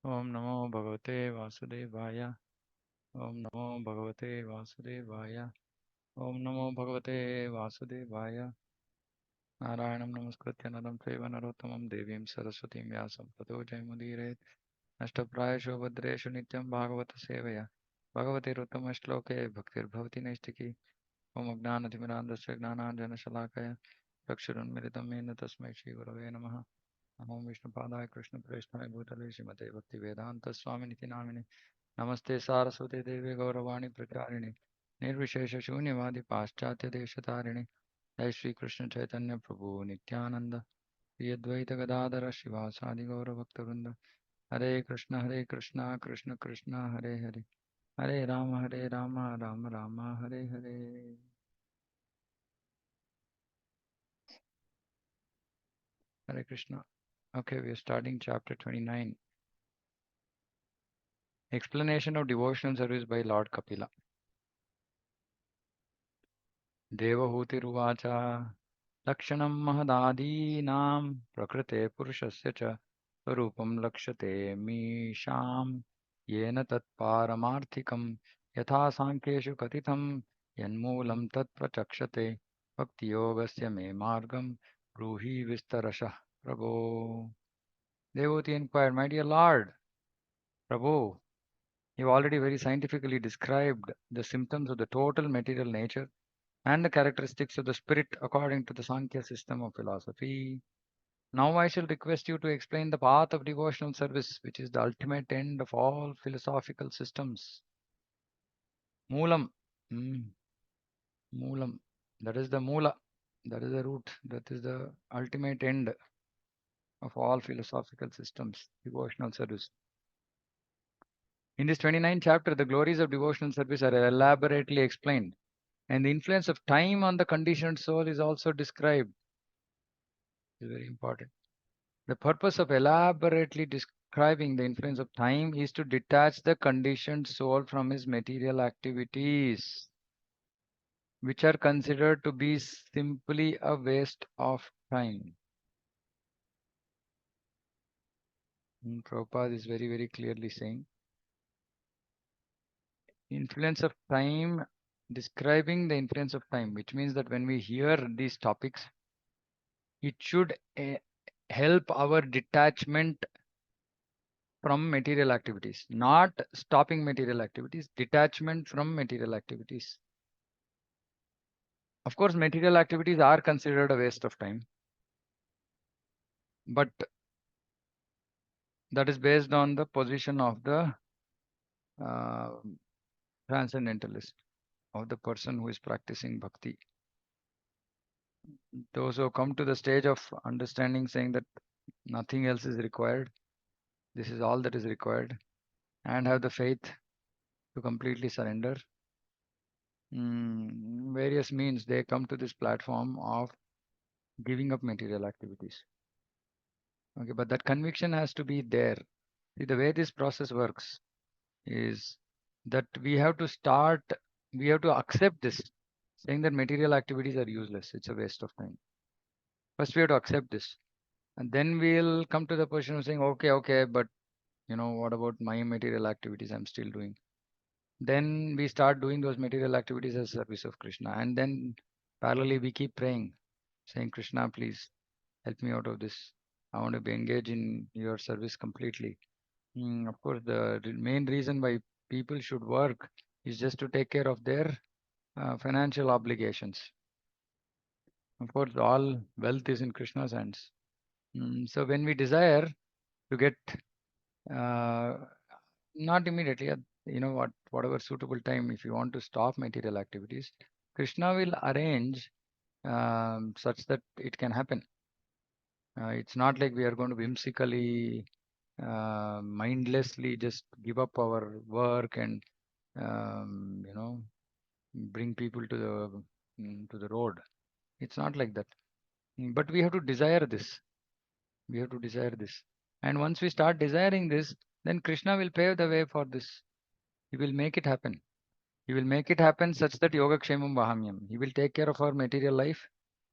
Om Namo Bhagavate Vasudevaya. Om Namo Bhagavate Vasudevaya. Om Namo Bhagavate Vasudevaya. Narayanam Namaskritya Naram Chaiva Narottamam Devim Saraswatim Vyasam Tato Jayamudire Ashtaprayasho Bhadreshu Nityam Bhagavata Sevaya. Bhagavate Ruttama Shloke Bhaktir Bhavati Naistiki. Om Agnanatimirandasya Gnananjana Shalakaya. Chakshurunmilitam Yena Tasmai Shri Gurave Namaha. Namo Vishnupadaya Krishna Preshthaya Bhutale Srimate Bhakti Vedanta Swaminiti Namine Namaste Saraswate Devi Gauravani Pracharini Nirvishesha Shunyavadi Paschatya Deshatharini Jai Shri Krishna Chaitanya Prabhu Nityananda Shri Advaita Gadadhara Shivasadi Gaura Bhakta Hare Krishna Krishna Krishna Hare Hare Hare Rama Rama Rama Hare Hare. Hare Krishna. Okay, we are starting chapter 29. Explanation of devotional service by Lord Kapila. Devahuti Ruvacha Lakshanam Mahadadinam Prakrite Purushasya cha Sarupam Lakshate Misham Yena Tat Paramarthikam Yatha Sankeshu Katitam Yanmulam Tat Prachakshate Bhakti Yogasya Me Margam Ruhi Vistarashah Prabhu. Devahuti inquired, my dear Lord, Prabhu, you already very scientifically described the symptoms of the total material nature and the characteristics of the spirit according to the Sankhya system of philosophy. Now I shall request you to explain the path of devotional service, which is the ultimate end of all philosophical systems. Moolam. Moolam. That is the moola. That is the root. That is the ultimate end of all philosophical systems, devotional service. In this 29th chapter, the glories of devotional service are elaborately explained, and the influence of time on the conditioned soul is also described. It's very important. The purpose of elaborately describing the influence of time is to detach the conditioned soul from his material activities, which are considered to be simply a waste of time. Prabhupada is very, very clearly saying, influence of time, describing the influence of time, which means that when we hear these topics, it should help our detachment from material activities, not stopping material activities, detachment from material activities. Of course, material activities are considered a waste of time, but that is based on the position of the uh, transcendentalist, of the person who is practicing bhakti. Those who come to the stage of understanding, saying that nothing else is required, this is all that is required, and have the faith to completely surrender. Various means they come to this platform of giving up material activities. Okay, but that conviction has to be there. See, the way this process works is that we have to accept this, saying that material activities are useless, it's a waste of time. First, we have to accept this, and then we'll come to the position of saying, okay, but what about my material activities I'm still doing? Then we start doing those material activities as service of Krishna, and then parallelly we keep praying, saying, Krishna, please help me out of this. I want to be engaged in your service completely. Of course, the main reason why people should work is just to take care of their financial obligations. Of course, all wealth is in Krishna's hands. So when we desire to get, not immediately, whatever suitable time, if you want to stop material activities, Krishna will arrange such that it can happen. It's not like we are going to whimsically, mindlessly just give up our work and bring people to the road. It's not like that. But we have to desire this. We have to desire this. And once we start desiring this, then Krishna will pave the way for this. He will make it happen. He will make it happen such that Yoga Kshemam Vahamyam. He will take care of our material life.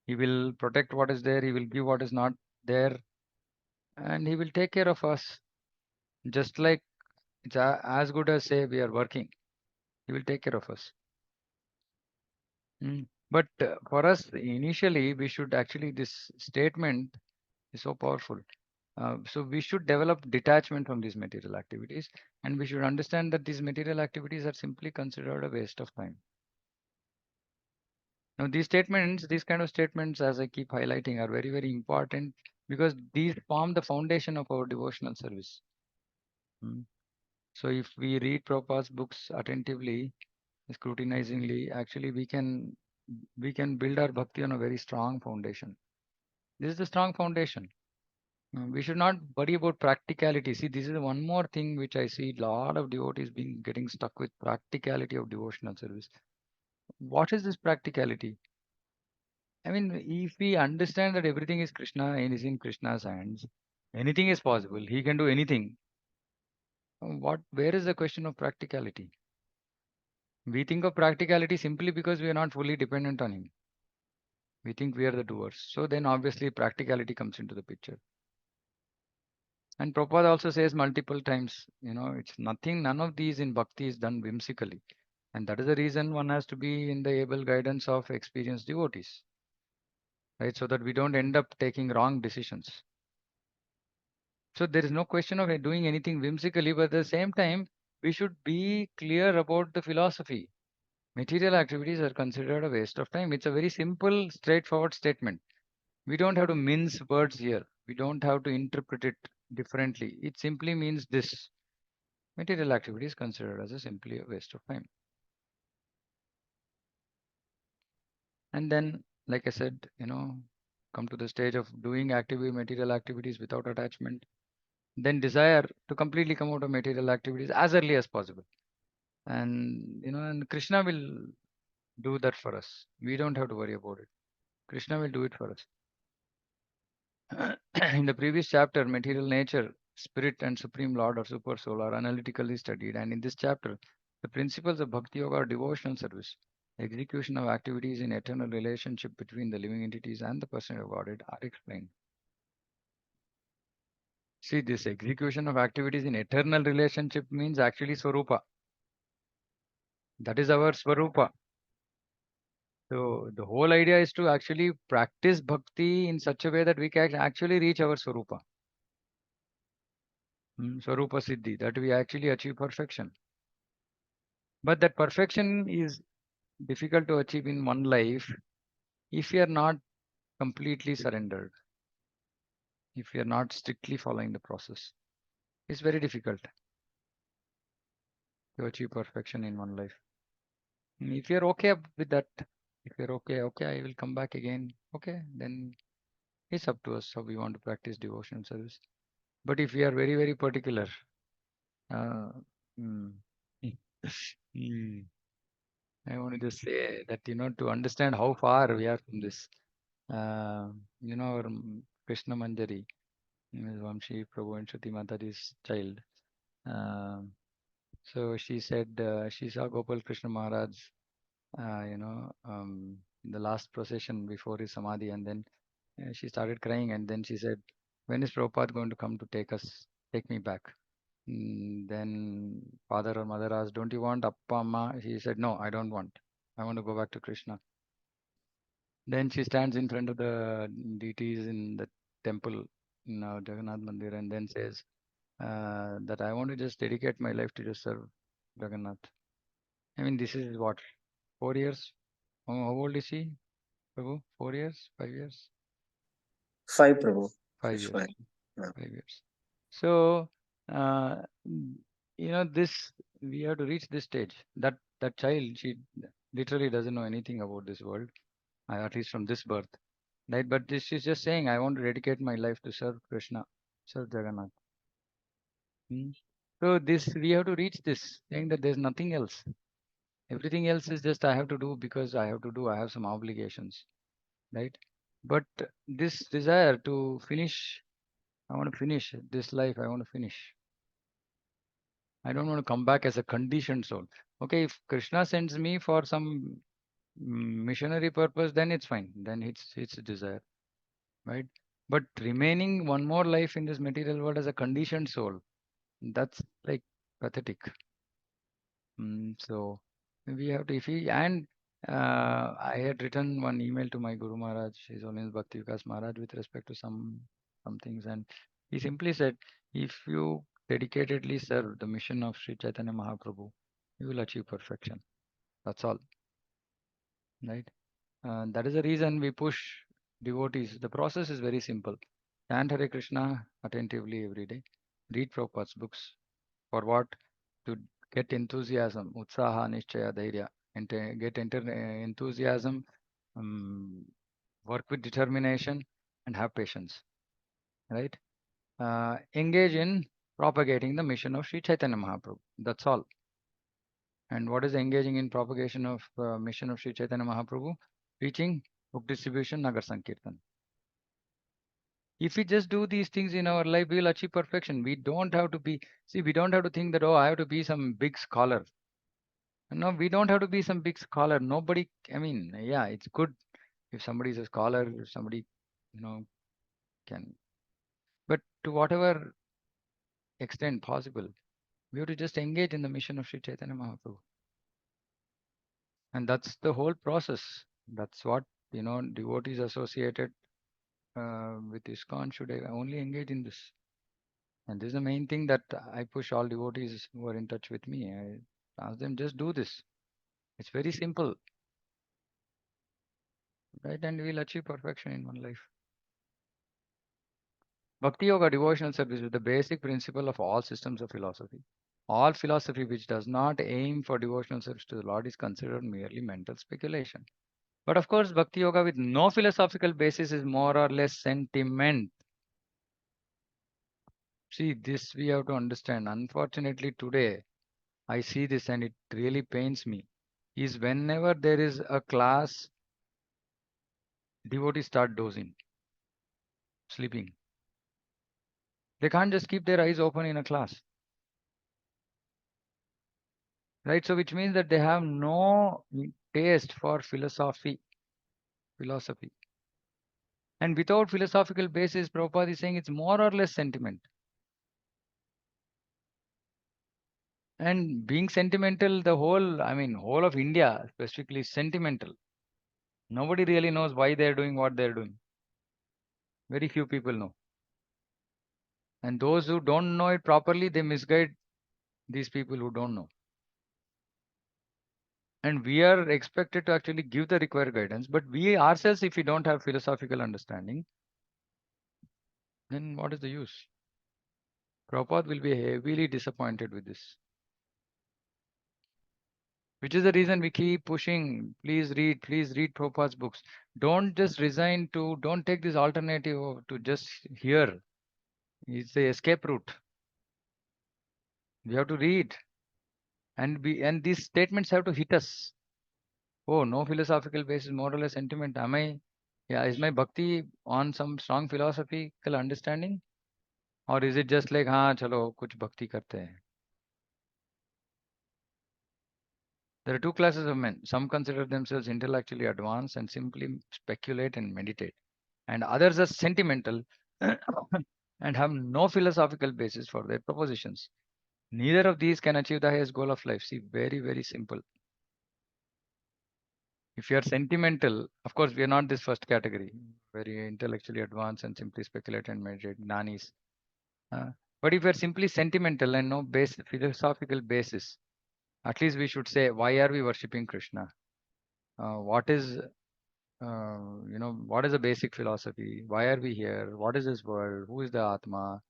He will protect what is there. He will give what is not there. And he will take care of us. Just like it's as good as say we are working. He will take care of us. But for us, initially, we should actually, this statement is so powerful. So we should develop detachment from these material activities, and we should understand that these material activities are simply considered a waste of time. Now, these statements, these kind of statements, as I keep highlighting, are very, very important because these form the foundation of our devotional service. So if we read Prabhupada's books attentively, scrutinizingly, actually we can build our bhakti on a very strong foundation. This is the strong foundation. We should not worry about practicality. See, this is one more thing which I see a lot of devotees being getting stuck with practicality of devotional service. What is this practicality? I mean, if we understand that everything is Krishna and is in Krishna's hands, anything is possible. He can do anything. Where is the question of practicality? We think of practicality simply because we are not fully dependent on him. We think we are the doers. So then obviously practicality comes into the picture. And Prabhupada also says multiple times, it's nothing, none of these in bhakti is done whimsically. And that is the reason one has to be in the able guidance of experienced devotees, right? So that we don't end up taking wrong decisions. So there is no question of doing anything whimsically, but at the same time, we should be clear about the philosophy. Material activities are considered a waste of time. It's a very simple, straightforward statement. We don't have to mince words here. We don't have to interpret it differently. It simply means this. Material activity is considered as simply a waste of time. And then, like I said, come to the stage of doing material activities without attachment. Then desire to completely come out of material activities as early as possible. And Krishna will do that for us. We don't have to worry about it. Krishna will do it for us. In the previous chapter, material nature, spirit, and supreme lord or super soul are analytically studied. And in this chapter, the principles of bhakti yoga or devotional service, execution of activities in eternal relationship between the living entities and the person of Godhead are explained. See, this execution of activities in eternal relationship means actually Swarupa. That is our Swarupa. So the whole idea is to actually practice bhakti in such a way that we can actually reach our Swarupa. Swarupa Siddhi, that we actually achieve perfection. But that perfection is difficult to achieve in one life if we are not completely surrendered, if we are not strictly following the process. It's very difficult to achieve perfection in one life. If you're okay with that, if you're okay, I will come back again. Okay, then it's up to us how we want to practice devotion service. But if we are very, very particular, uh, mm, mm, I want to just say that, to understand how far we are from this, uh, our Krishna Manjari, Vamshi Prabhu and Shruti Mataji's child. Um so she said she saw Gopal Krishna Maharaj, in the last procession before his Samadhi, and then she started crying, and then she said, "When is Prabhupada going to come to take me back?" Then father or mother asked, "Don't you want Appa Amma?" She said, "No, I don't want. I want to go back to Krishna." Then she stands in front of the deities in the temple in Jagannath Mandir and then says that I want to just dedicate my life to just serve Jagannath. I mean, this is what, 4 years? How old is she, Prabhu? 4 years? 5 years? Five, Prabhu. Five She's years. five. Yeah. 5 years. So, uh, this we have to reach this stage. That child, she literally doesn't know anything about this world, at least from this birth. Right? But this is just saying, I want to dedicate my life to serve Krishna, serve Jagannath. Hmm. So this we have to reach this, saying that there's nothing else. Everything else is just I have to do because I have to do. I have some obligations, right? But this desire to finish, I want to finish this life. I want to finish. I don't want to come back as a conditioned soul. Okay, if Krishna sends me for some missionary purpose, then it's fine. Then it's a desire, right? But remaining one more life in this material world as a conditioned soul, That's like pathetic. So we have to, if he, and I had written one email to my Guru Maharaj, His Holiness Bhakti Vikas Maharaj, with respect to some things, and he simply said, if you dedicatedly serve the mission of Sri Chaitanya Mahaprabhu, you will achieve perfection. That's all, right? That is the reason we push devotees. The process is very simple. Chant Hare Krishna attentively every day. Read Prabhupada's books. For what? To get enthusiasm, utsaha, nishchaya, dhairya. Enthusiasm, um, work with determination, and have patience. Right? Engage in propagating the mission of Sri Chaitanya Mahaprabhu. That's all. And what is engaging in propagation of mission of Sri Chaitanya Mahaprabhu? Preaching, book distribution, Nagar Sankirtan. If we just do these things in our life, we will achieve perfection. We don't have to be, see, we don't have to think that, oh, I have to be some big scholar. No, we don't have to be some big scholar. Nobody, I mean, yeah, it's good if somebody is a scholar, if somebody, you know, can, but to whatever extent possible, we have to just engage in the mission of Sri Chaitanya Mahaprabhu. And that's the whole process. That's what, devotees associated with ISKCON should only engage in this. And this is the main thing that I push all devotees who are in touch with me. I ask them, just do this. It's very simple, right? And we'll achieve perfection in one life. Bhakti Yoga devotional service is the basic principle of all systems of philosophy. All philosophy which does not aim for devotional service to the Lord is considered merely mental speculation. But of course, Bhakti Yoga with no philosophical basis is more or less sentiment. See, this we have to understand. Unfortunately, today, I see this and it really pains me. Is whenever there is a class, devotees start dozing, sleeping. They can't just keep their eyes open in a class, right? So, which means that they have no taste for philosophy. And without philosophical basis, Prabhupada is saying it's more or less sentiment. And being sentimental, whole of India specifically is sentimental. Nobody really knows why they're doing what they're doing. Very few people know. And those who don't know it properly, they misguide these people who don't know. And we are expected to actually give the required guidance. But we ourselves, if we don't have philosophical understanding, then what is the use? Prabhupada will be heavily disappointed with this. Which is the reason we keep pushing. Please read Prabhupada's books. Don't take this alternative to just hear. It's the escape route. We have to read. And these statements have to hit us. Oh, no philosophical basis, more or less sentiment. Is my bhakti on some strong philosophical understanding? Or is it just like, हाँ चलो कुछ भक्ति करते हैं? There are two classes of men. Some consider themselves intellectually advanced and simply speculate and meditate. And others are sentimental and have no philosophical basis for their propositions. Neither of these can achieve the highest goal of life. See, very, very simple. If you are sentimental, of course, we are not this first category, very intellectually advanced and simply speculate and meditate, gnanis. Uh, but if you are simply sentimental and no philosophical basis, at least we should say, why are we worshipping Krishna? What is, what is the basic philosophy? Why are we here? What is this world? Who is the Atma?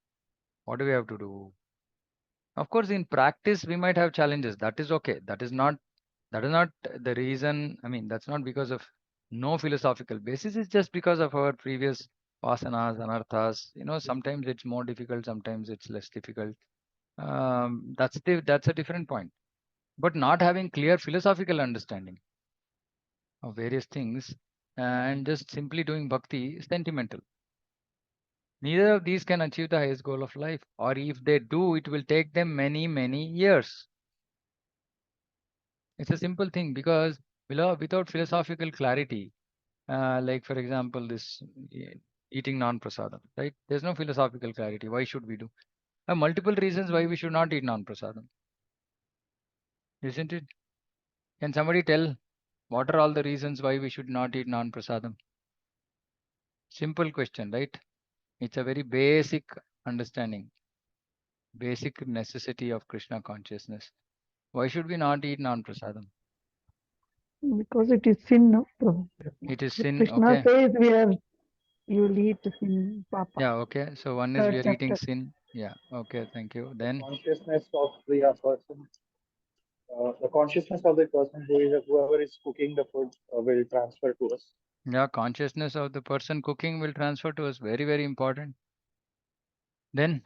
What do we have to do? Of course, in practice, we might have challenges. That is okay. That is not the reason. I mean, that's not because of no philosophical basis. It's just because of our previous vasanas, anarthas. Sometimes it's more difficult, sometimes it's less difficult. That's a different point. But not having clear philosophical understanding of various things and just simply doing bhakti is sentimental. Neither of these can achieve the highest goal of life, or if they do, it will take them many, many years. It's a simple thing because without philosophical clarity, like for example, this eating non-prasadam, right? There's no philosophical clarity. Why should we do? multiple reasons why we should not eat non-prasadam, isn't it? Can somebody tell what are all the reasons why we should not eat non-prasadam? Simple question, right? It's a very basic understanding, basic necessity of Krishna consciousness. Why should we not eat non-prasadam? Because it is sin, no, Prabhu. It is If sin, Krishna okay? says you will eat sin, Papa. Yeah, okay. So one is we Third are eating chapter. sin. Yeah, okay, thank you. Then, Consciousness of the person, the consciousness of the person whoever is cooking the food will transfer to us. yeah, consciousness of the person cooking will transfer to us. Very, very important. Then,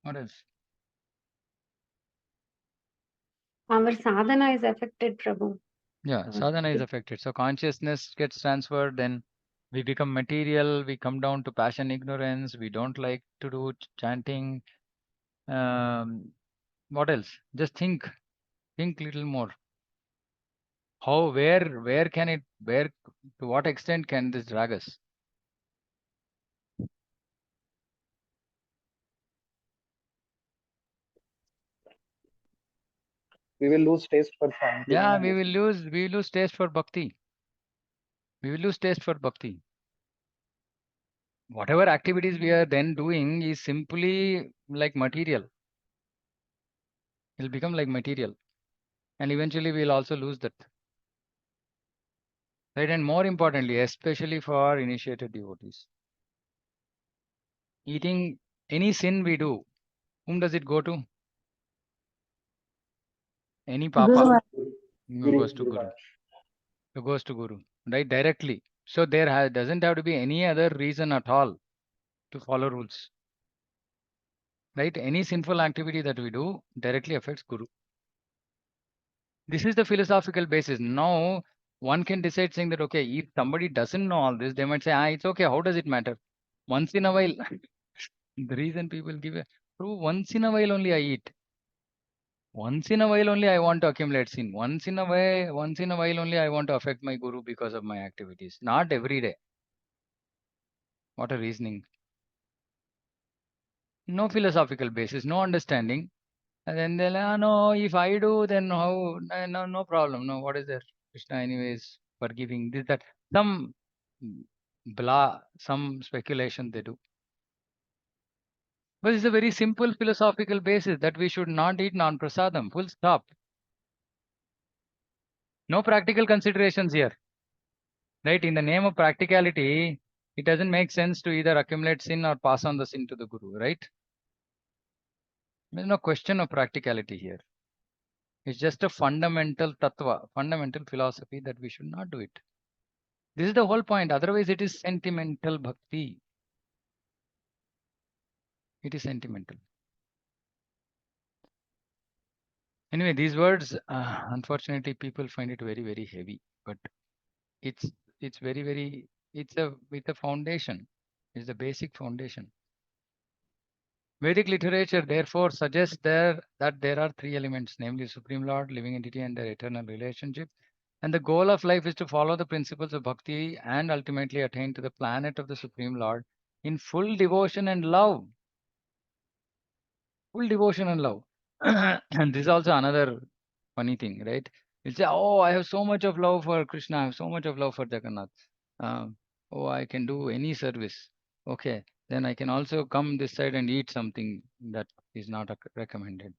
what else? Our sadhana is affected, Prabhu. Yeah, sadhana is affected. So consciousness gets transferred, then we become material, we come down to passion, ignorance, we don't like to do chanting. What else? Just think little more. How, where can it, where, to what extent can this drag us? We will lose taste for chanting Yeah, and we will lose taste for bhakti. We will lose taste for bhakti. Whatever activities we are then doing is simply like material. It'll become like material. And eventually we'll also lose that. Right? And more importantly, especially for initiated devotees, eating any sin we do, whom does it go to? Any Guru papa who Guru, goes to Guru Guru. Maharaj. Who goes to Guru. Right? Directly. So there doesn't have to be any other reason at all to follow rules. Right? Any sinful activity that we do directly affects Guru. This is the philosophical basis. Now, one can decide saying that, okay, if somebody doesn't know all this, they might say, it's okay. How does it matter? Once in a while, the reason people give a proof, once in a while only I eat. Once in a while only I want to accumulate sin. Once in a while only I want to affect my guru because of my activities. Not every day. What a reasoning. No philosophical basis, no understanding. And then they'll, no, if I do, then how? No, no problem. No, what is there? Krishna, anyways, forgiving this, that. Some some speculation they do. But it's a very simple philosophical basis that we should not eat non-prasadam. Full stop. No practical considerations here. Right? In the name of practicality, it doesn't make sense to either accumulate sin or pass on the sin to the guru, right? There's no question of practicality here. It's just a fundamental tattva, fundamental philosophy that we should not do it. This is the whole point. Otherwise, it is sentimental bhakti. It is sentimental. Anyway, these words, unfortunately, people find it very, very heavy. But it's it's very, very, it's a foundation. It's the basic foundation. Vedic literature therefore suggests that there are three elements, namely Supreme Lord, living entity, and their eternal relationship. And the goal of life is to follow the principles of bhakti and ultimately attain to the planet of the Supreme Lord in full devotion and love. Full devotion and love. And this is also another funny thing, right? You say, oh, I have so much of love for Krishna, I have so much of love for Jagannath. Oh, I can do any service. Okay, then I can also come this side and eat something that is not recommended.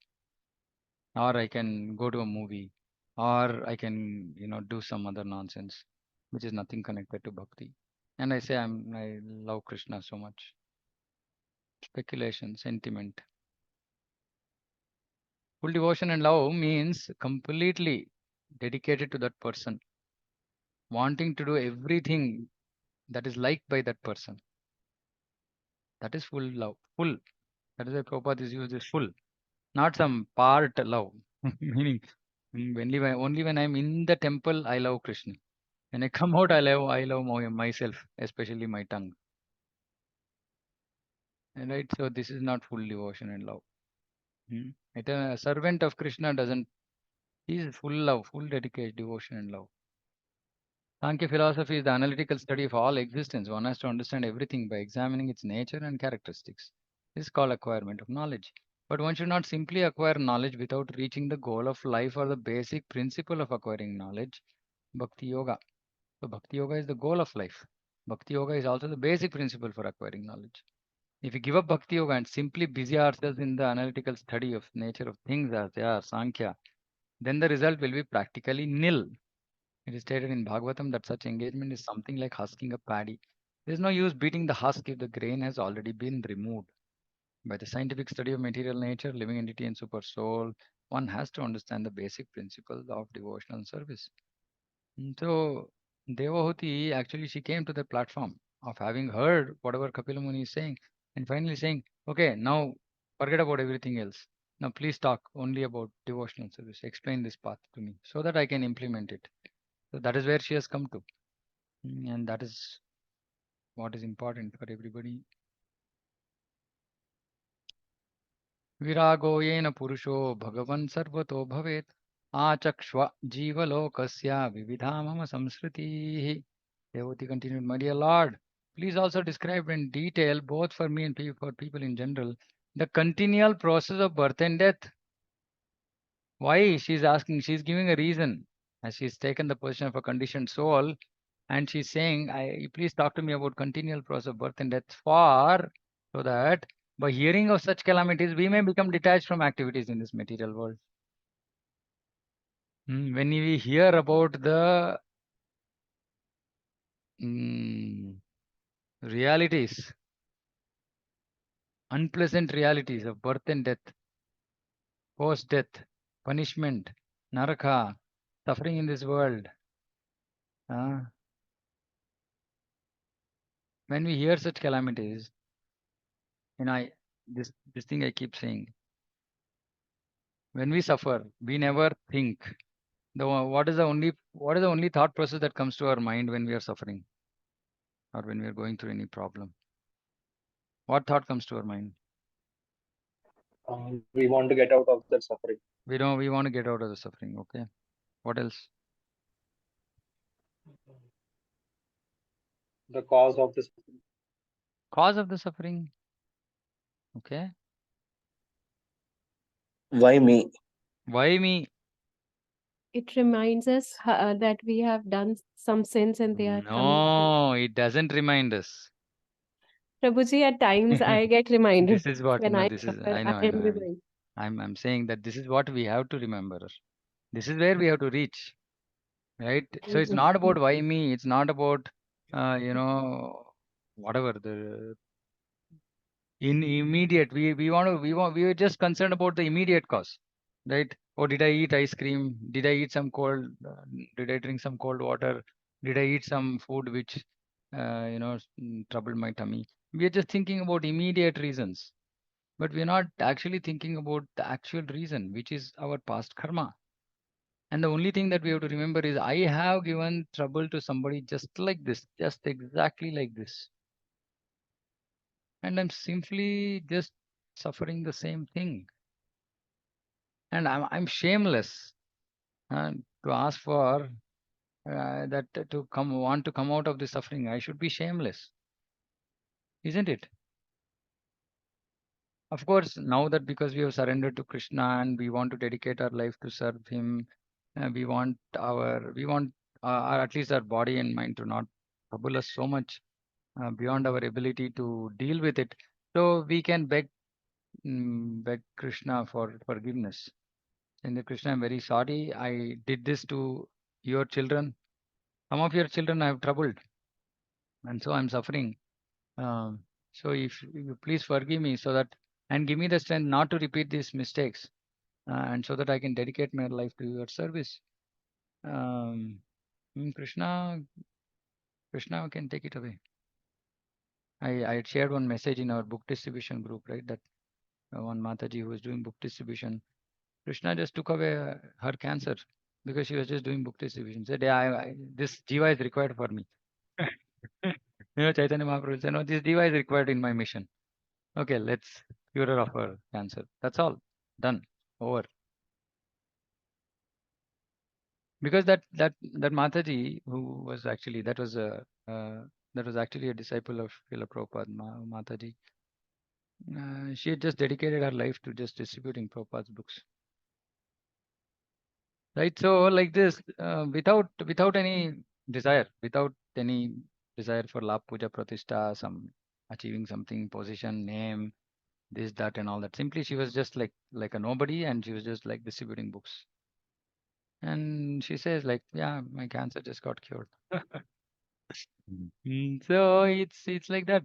Or I can go to a movie. Or I can, do some other nonsense, which is nothing connected to bhakti. And I say I love Krishna so much. Speculation, sentiment. Full devotion and love means completely dedicated to that person, wanting to do everything that is liked by that person. That is full love. Full. That is why Prabhupada is used as full, not some part love. Meaning, only when I'm in the temple, I love Krishna. When I come out, I love myself, especially my tongue. Right? So this is not full devotion and love. A servant of Krishna doesn't. He is full love, full dedication, devotion and love. Sankhya philosophy is the analytical study of all existence. One has to understand everything by examining its nature and characteristics. This is called acquirement of knowledge. But one should not simply acquire knowledge without reaching the goal of life or the basic principle of acquiring knowledge, Bhakti Yoga. So Bhakti Yoga is the goal of life. Bhakti Yoga is also the basic principle for acquiring knowledge. If we give up Bhakti Yoga and simply busy ourselves in the analytical study of nature of things as they are, Sankhya, then the result will be practically nil. It is stated in Bhagavatam that such engagement is something like husking a paddy. There is no use beating the husk if the grain has already been removed. By the scientific study of material nature, living entity, and super soul, one has to understand the basic principles of devotional service. So Devahuti actually she came to the platform of having heard whatever Kapila Muni is saying and finally saying, okay, now forget about everything else. Now please talk only about devotional service. Explain this path to me so that I can implement it. So that is where she has come to. And that is what is important for everybody. Virago yena purusho bhagavan sarvato bhavet achakshva jivalokasya vividhamama samsriti. Devoti continued, my dear Lord, please also describe in detail, both for me and for people in general, the continual process of birth and death. Why? She's asking, she's giving a reason. As she's taken the position of a conditioned soul, and she's saying, please talk to me about continual process of birth and death so that by hearing of such calamities, we may become detached from activities in this material world. When we hear about the realities, unpleasant realities of birth and death, post-death, punishment, naraka, suffering in this world, when we hear such calamities, and this thing I keep saying, when we suffer, we never think. What is the only thought process that comes to our mind when we are suffering or when we are going through any problem? What thought comes to our mind? We want to get out of that suffering. We want to get out of the suffering. Okay. What else? The cause of the suffering. Cause of the suffering. Okay. Why me? Why me? It reminds us that we have done some sins and they are coming. No, it doesn't remind us. Prabhuji, at times I get reminded This is what, when no, I this is, suffer, I I know, am reminded. I'm saying that this is what we have to remember. This is where we have to reach, right? So it's not about why me. It's not about, whatever the in immediate. We were just concerned about the immediate cause, right? Oh, did I eat ice cream? Did I eat some cold? Did I drink some cold water? Did I eat some food which, troubled my tummy? We are just thinking about immediate reasons. But we're not actually thinking about the actual reason, which is our past karma. And the only thing that we have to remember is I have given trouble to somebody just like this, just exactly like this. And I'm simply just suffering the same thing. And I'm shameless to ask for that want to come out of the suffering. I should be shameless, isn't it? Of course, now that because we have surrendered to Krishna and we want to dedicate our life to serve Him, we want at least our body and mind to not trouble us so much beyond our ability to deal with it. So we can beg Krishna for forgiveness. And Krishna, I'm very sorry. I did this to your children. Some of your children I have troubled, and so I'm suffering. Um, so if you please forgive me, so that and give me the strength not to repeat these mistakes, and so that I can dedicate my life to your service. Um, Krishna can take it away. I had shared one message in our book distribution group, right? That one Mataji who was doing book distribution, Krishna just took away her cancer because she was just doing book distribution. Said, yeah, this jiva is required for me. Chaitanya Mahaprabhu said, no, this jiva is required in my mission. Okay, let's cure her of her cancer. That's all. Done. Over. Because that Mataji, who was actually that was actually a disciple of Srila Prabhupada, Mataji. She had just dedicated her life to just distributing Prabhupada's books. Right. So like this, without any desire, without any desire for lap puja pratishtha, some achieving something, position, name, this, that, and all that. Simply, she was just like a nobody, and she was just like distributing books. And she says like, yeah, my cancer just got cured. So it's like that.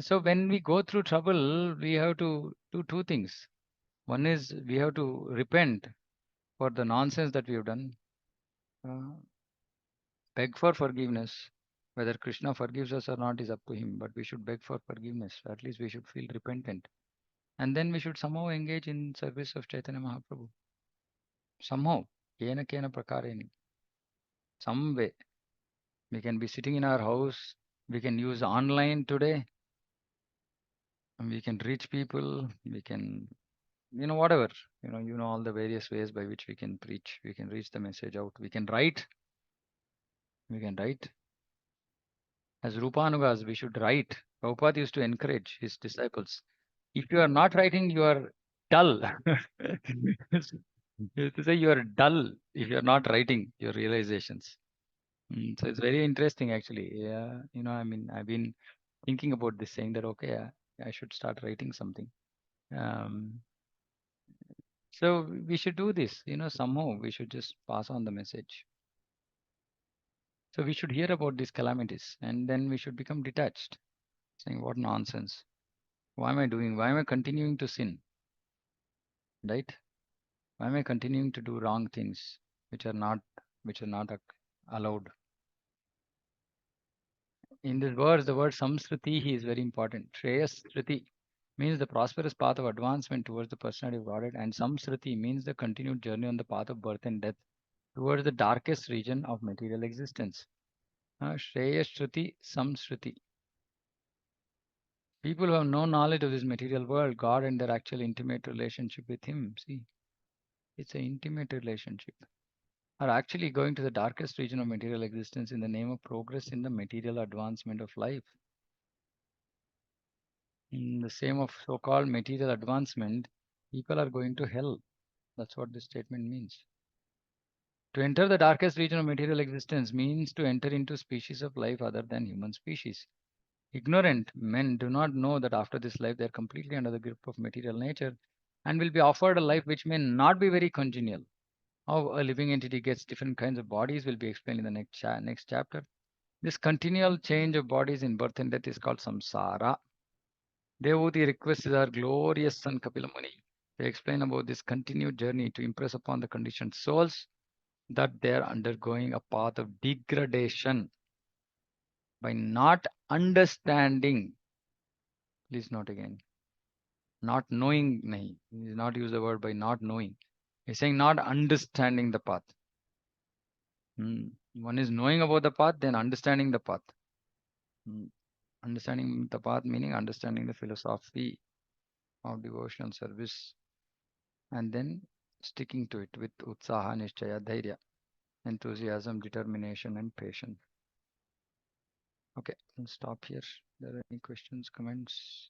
So when we go through trouble, we have to do two things. One is we have to repent for the nonsense that we have done. Beg for forgiveness. Whether Krishna forgives us or not is up to him, but we should beg for forgiveness. At least we should feel repentant. And then we should somehow engage in service of Chaitanya Mahaprabhu. Somehow, kena prakareni. Some way. We can be sitting in our house. We can use online today. And we can reach people. We can, whatever. All the various ways by which we can preach. We can reach the message out. We can write. We can write. As Rupanugas, we should write. Prabhupada used to encourage his disciples. If you are not writing, you are dull. He used to say you are dull if you are not writing your realizations. So it's very interesting, actually. Yeah, I've been thinking about this, saying that okay, I should start writing something. So we should do this. Somehow we should just pass on the message. So we should hear about these calamities, and then we should become detached, saying what nonsense. Why am I doing? Why am I continuing to sin? Right? Why am I continuing to do wrong things which are not allowed? In this verse, the word samsriti is very important. Shreyasriti means the prosperous path of advancement towards the personality of Godhead, and samsriti means the continued journey on the path of birth and death towards the darkest region of material existence. Shreyasriti, samsriti. People who have no knowledge of this material world, God, and their actual intimate relationship with Him. See, it's an intimate relationship. Are actually going to the darkest region of material existence in the name of progress in the material advancement of life. In the same of so-called material advancement, people are going to hell. That's what this statement means. To enter the darkest region of material existence means to enter into species of life other than human species. Ignorant men do not know that after this life they are completely under the grip of material nature and will be offered a life which may not be very congenial. How a living entity gets different kinds of bodies will be explained in the next chapter. This continual change of bodies in birth and death is called samsara. Devahuti requests our glorious son Kapila Muni to explain about this continued journey to impress upon the conditioned souls that they are undergoing a path of degradation by not understanding. Please note again, not knowing. Nahi. He does not use the word by not knowing. He's saying not understanding the path. One is knowing about the path, then understanding the path. Understanding the path meaning understanding the philosophy of devotional service, and then sticking to it with utsaha, nishchaya, dhairya, enthusiasm, determination, and patience. Okay, I'll stop here. There are any questions, comments?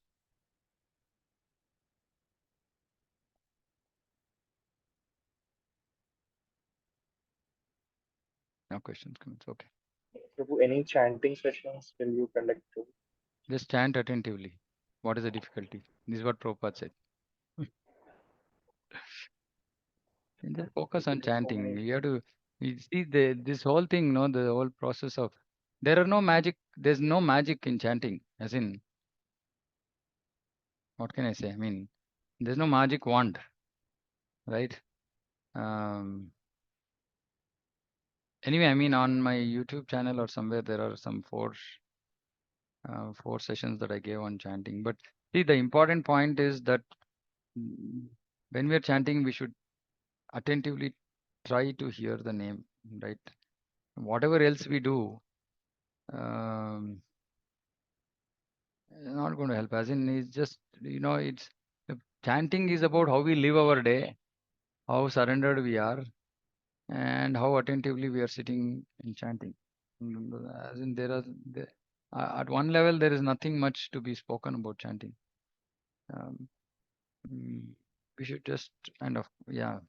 No questions, comments. Okay. Prabhu, any chanting sessions will you conduct too? Just chant attentively. What is the difficulty? This is what Prabhupada said. And just focus on Because so chanting. many. You have to you see this whole thing, the whole process of there's no magic in chanting. As in, what can I say? I mean, there's no magic wand, right? Anyway, I mean, on my YouTube channel or somewhere there are some four sessions that I gave on chanting. But see, the important point is that when we are chanting, we should attentively try to hear the name, right? Whatever else we do, um, not going to help. As in, it's just it's chanting is about how we live our day, how surrendered we are, and how attentively we are sitting and chanting. As in, at one level, there is nothing much to be spoken about chanting. Um, we should just kind of, yeah,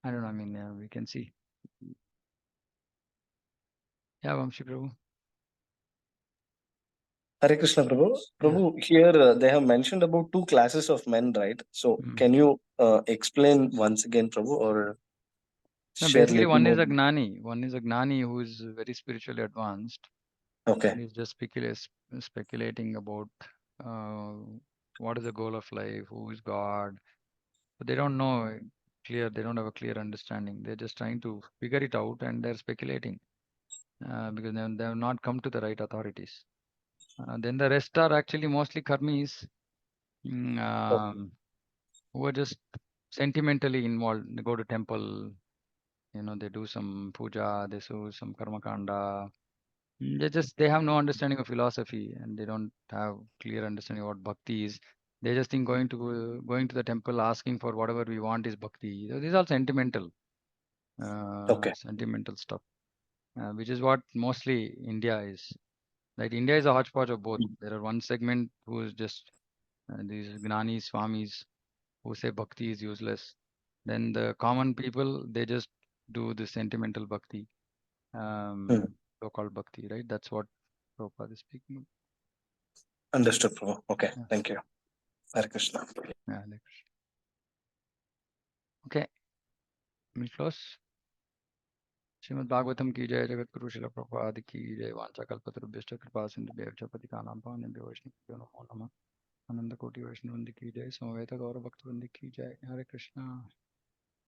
I don't know, I mean, yeah, we can see. Yeah, Vamshi Prabhu. Hare Krishna, Prabhu. Prabhu, here they have mentioned about two classes of men, right? So can you explain once again, Prabhu, or No, share basically, little one is more? a gnani. One is a gnani who is very spiritually advanced. Okay. He's just speculating about uh, what is the goal of life, who is God. But they don't know clear. They don't have a clear understanding. They're just trying to figure it out, and they're speculating because they have not come to the right authorities. Then the rest are actually mostly karmis who are just sentimentally involved. They go to temple, they do some puja, they do some karma kanda. They have no understanding of philosophy, and they don't have clear understanding of what bhakti is. They just think going to the temple asking for whatever we want is bhakti. So these are sentimental sentimental stuff, which is what mostly India is. Like India is a hodgepodge of both. There are one segment who is just these Gnanis, Swamis who say bhakti is useless. Then the common people, they just do the sentimental bhakti, so-called bhakti, right? That's what Prabhupada is speaking of. Understood, Prabhu. Okay, Yeah. thank you. Hare Krishna. Yeah, okay, we'll close. Srimad Bhagavatam ki jai, Jagat Guru Srila Prabhupada ki jai, Vancha Kalpatarubhyashta Kripa Sindhubhyavcha Patikanam Pavanebhyo Vaishnavabhyo Namo Namah. Ananda Koti Vaishnavandi ki jai, Samaveta Gaura Bhaktivinoda ki jai. Hare Krishna.